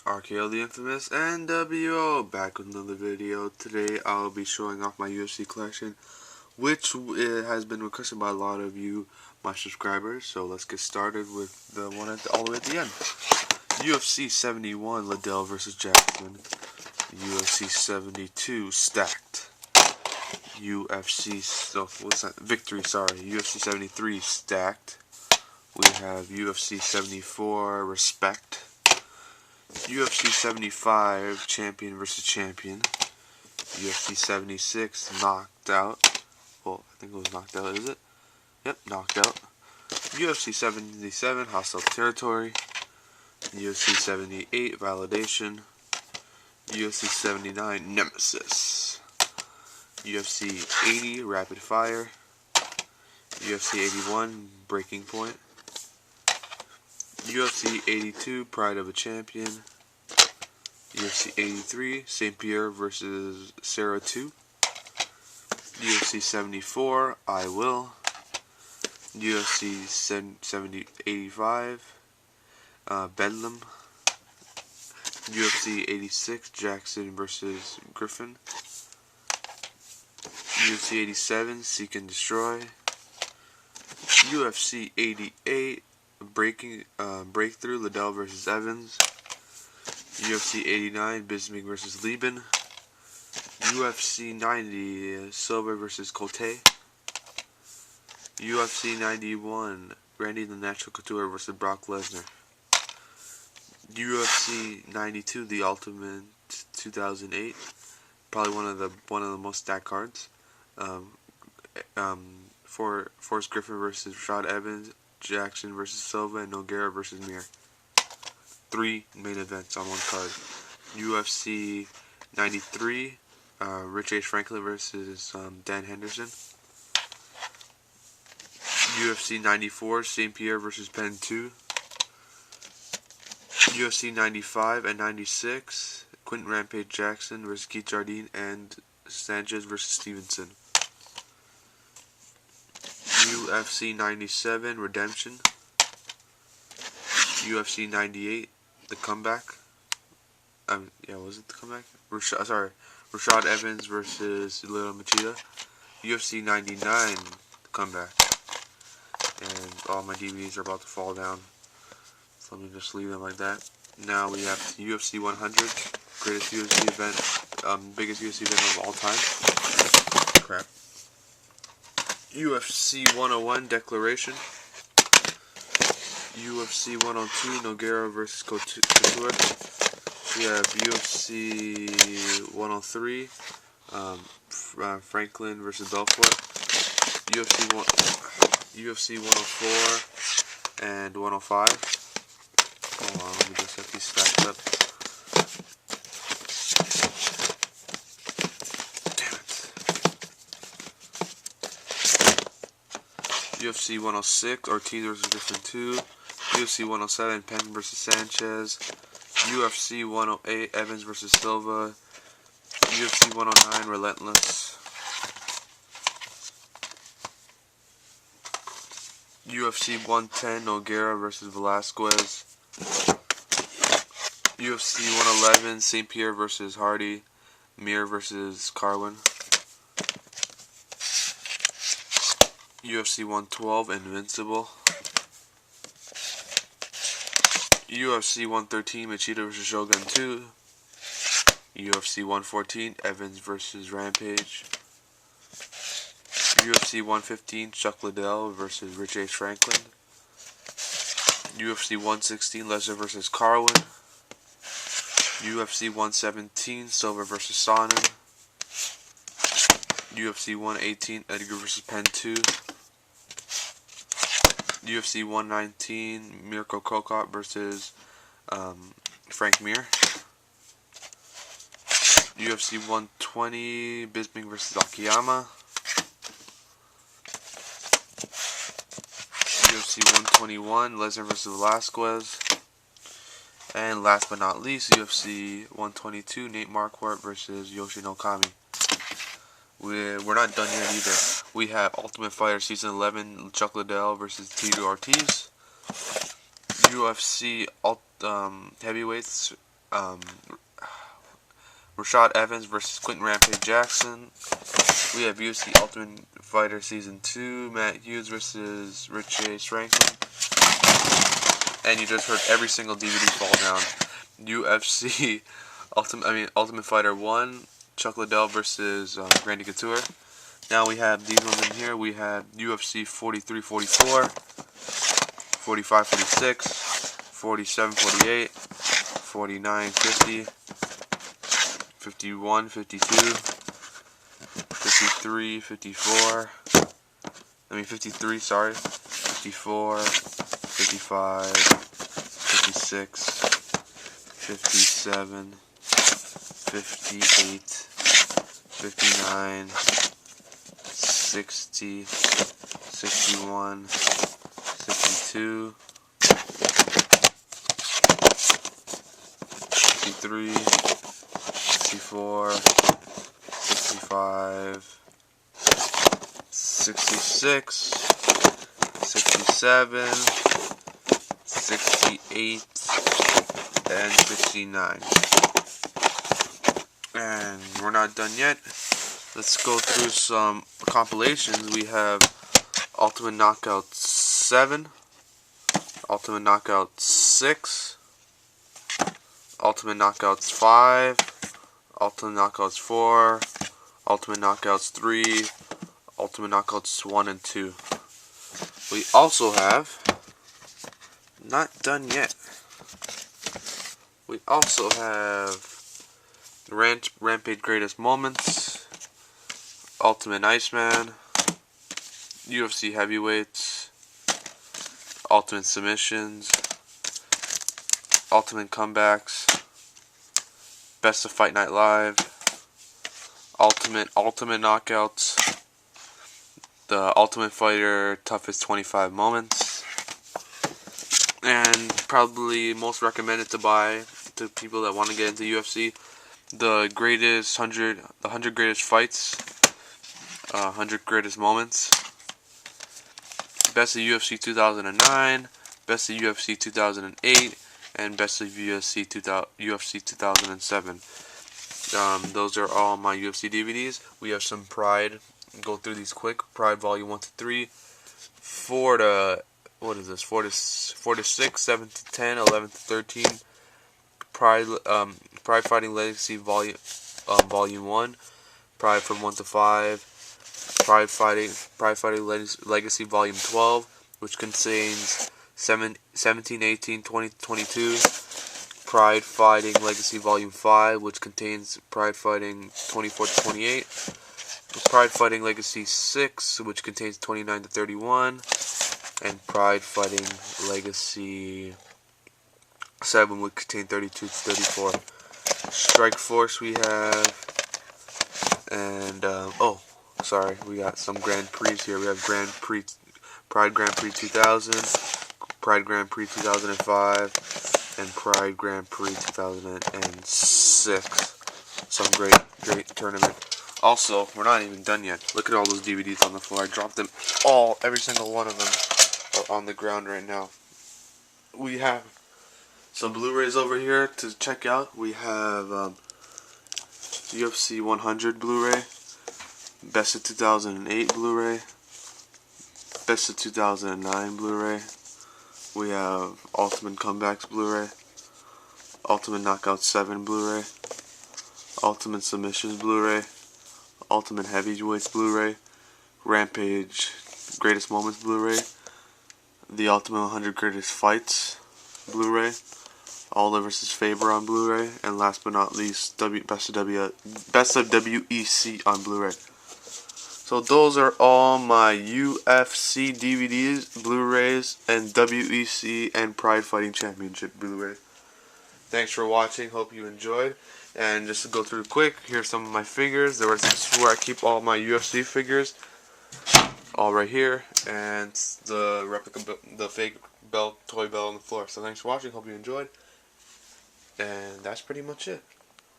RKO the Infamous NWO back with another video. Today I'll be showing off my UFC collection, which has been requested by a lot of you, my subscribers. So let's get started with the one all the way at the end. UFC 71 Liddell vs. Jackson. UFC 72 Stacked. UFC 73 Stacked. We have UFC 74 Respect. UFC 75 Champion vs. Champion. UFC 76 Knocked Out. Well, I think it was Knocked Out, is it? Yep, Knocked Out. UFC 77 Hostile Territory. UFC 78 Validation. UFC 79 Nemesis. UFC 80 Rapid Fire. UFC 81 Breaking Point. UFC 82 Pride of a Champion. UFC 83 St. Pierre vs. Sarah 2. UFC 74 I Will. UFC 85 Bedlam. UFC 86 Jackson vs. Griffin. UFC 87 Seek and Destroy. UFC 88 Breakthrough Liddell vs. Evans. UFC 89 Bismuth vs. Lieben. UFC 90 Silva vs. Cote. UFC 91 Randy the Natural Couture vs. Brock Lesnar. UFC 92 The Ultimate 2008, probably one of the most stacked cards. Forrest Griffin vs. Rashad Evans, Jackson vs. Silva, and Nogueira vs. Mir. 3 main events on one card. UFC 93 Rich H. Franklin vs. Dan Henderson. UFC 94 St. Pierre vs. Penn 2. UFC 95 and 96 Quentin Rampage Jackson vs. Keith Jardine and Sanchez vs. Stevenson. UFC 97 Redemption. UFC 98 The Comeback. Was it The Comeback? Rashad Evans versus Lyoto Machida. UFC 99 The Comeback. And all my DVDs are about to fall down, so let me just leave them like that. Now we have UFC 100, greatest UFC event, biggest UFC event of all time. Crap. UFC 101 Declaration. UFC 102 Nogueira vs. Couture. We have UFC 103 Franklin vs. Belfort. UFC 104 and 105. Hold on, let me just get these stacked up. Damn it. UFC 106 Ortiz vs. Griffin 2. UFC 107 Penn vs. Sanchez. UFC 108 Evans vs. Silva. UFC 109 Relentless. UFC 110 Nogueira vs. Velasquez. UFC 111 St. Pierre vs. Hardy. Mir vs. Carwin. UFC 112 Invincible. UFC 113 Machida vs. Shogun 2. UFC 114 Evans vs. Rampage. UFC 115 Chuck Liddell vs. Rich H. Franklin. UFC 116 Lesnar vs. Carwin. UFC 117 Silva vs. Sonnen. UFC 118 Edgar vs. Penn 2. UFC 119 Mirko Krokop vs. Frank Mir. UFC 120 Bisping vs. Akiyama. UFC 121 Lesnar vs. Velasquez. And last but not least, UFC 122 Nate Marquardt vs. Yoshinori Kami. We're not done yet either. We have Ultimate Fighter Season 11 Chuck Liddell vs. Tito Ortiz. UFC Heavyweights um, Rashad Evans versus Quentin Rampage Jackson. We have UFC Ultimate Fighter Season 2, Matt Hughes versus Richie Franklin. And you just heard every single DVD fall down. UFC Ultimate Fighter 1, Chuck Liddell versus Randy Couture. Now we have these ones in here. We have UFC 43-44, 45-46, 47-48, 49-50, 51-52, 53-54. 53, sorry. 54, 55, 56, 57, 58, 59, 60, 61, 62, 63, 64, 65, 66, 67, 68, and 69. And we're not done yet. Let's go through some compilations. We have Ultimate Knockout 7, Ultimate Knockout 6, Ultimate Knockouts 5, Ultimate Knockouts 4, Ultimate Knockouts 3, Ultimate Knockouts 1 and 2. We also have, not done yet, we also have Rampage Greatest Moments, Ultimate Iceman, UFC Heavyweights, Ultimate Submissions, Ultimate Comebacks, Best of Fight Night Live, Ultimate Knockouts, the Ultimate Fighter Toughest 25 Moments, and probably most recommended to buy to people that want to get into UFC, the 100 Greatest Fights, 100 Greatest Moments, Best of UFC 2009, Best of UFC 2008, and Best of UFC 2007. Those are all my UFC DVDs. We have some Pride. Go through these quick. Pride Volume 1 to 3, 4 to 6, 7 to 10, 11 to 13. Pride Fighting Legacy Volume 1, Pride from 1 to 5. Pride Fighting Legacy Volume 12, which contains 17, 18, 20, 22. Pride Fighting Legacy Volume 5, which contains Pride Fighting 24 to 28. Pride Fighting Legacy 6, which contains 29 to 31. And Pride Fighting Legacy 7, which contains 32 to 34. Strike Force we have. And, we got some Grand Prix here. We have Pride Grand Prix 2000, Pride Grand Prix 2005, and Pride Grand Prix 2006. Some great tournament. Also, we're not even done yet. Look at all those DVDs on the floor. I dropped them all, every single one of them, are on the ground right now. We have some Blu-rays over here to check out. We have UFC 100 Blu-ray, Best of 2008 Blu-ray, Best of 2009 Blu-ray. We have Ultimate Comebacks Blu-ray, Ultimate Knockout 7 Blu-ray, Ultimate Submissions Blu-ray, Ultimate Heavyweights Blu-ray, Rampage Greatest Moments Blu-ray, the Ultimate 100 Greatest Fights Blu-ray, Aldo vs. Faber on Blu-ray, and last but not least, Best of WEC on Blu-ray. So those are all my UFC DVDs, Blu-rays, and WEC and Pride Fighting Championship Blu-ray. Thanks for watching. Hope you enjoyed. And just to go through quick, here's some of my figures. This is where I keep all my UFC figures. All right here, and the replica, the fake toy bell on the floor. So thanks for watching. Hope you enjoyed. And that's pretty much it.